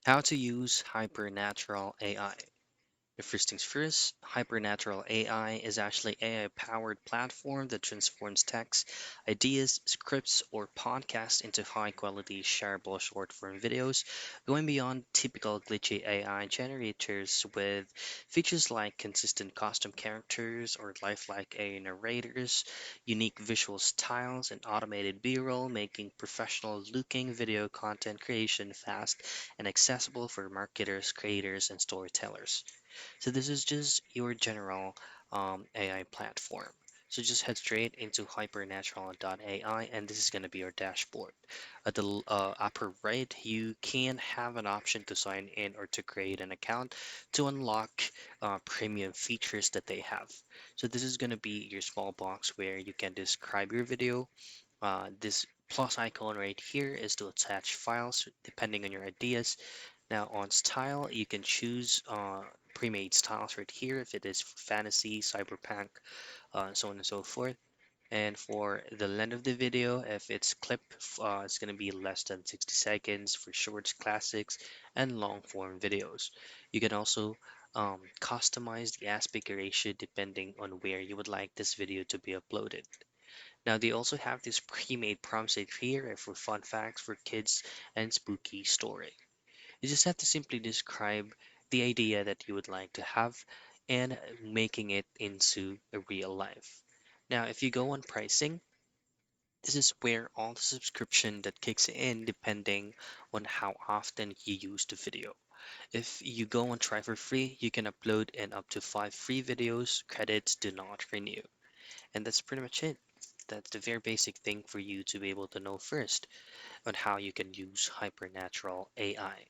How to use Hypernatural AI. The first things first, Hypernatural AI is actually AI-powered platform that transforms text, ideas, scripts, or podcasts into high-quality, shareable short-form videos, going beyond typical glitchy AI generators with features like consistent custom characters or lifelike AI narrators, unique visual styles, and automated B-roll, making professional-looking video content creation fast and accessible for marketers, creators, and storytellers. So this is just your general AI platform. So just head straight into hypernatural.ai and this is going to be your dashboard. At the upper right, you can have an option to sign in or to create an account to unlock premium features that they have. So this is going to be your small box where you can describe your video. This plus icon right here is to attach files depending on your ideas. Now on style, you can choose pre-made styles right here if it is fantasy, cyberpunk, so on and so forth. And for the length of the video, if it's clip, it's going to be less than 60 seconds for shorts, classics, and long form videos. You can also customize the aspect ratio depending on where you would like this video to be uploaded. Now they also have this pre-made prompts right here for fun facts for kids and spooky story. You just have to simply describe the idea that you would like to have and making it into a real life. Now, if you go on pricing, this is where all the subscription that kicks in depending on how often you use the video. If you go on try for free, you can upload in up to 5 free videos. Credits do not renew. And that's pretty much it. That's the very basic thing for you to be able to know first on how you can use Hypernatural AI.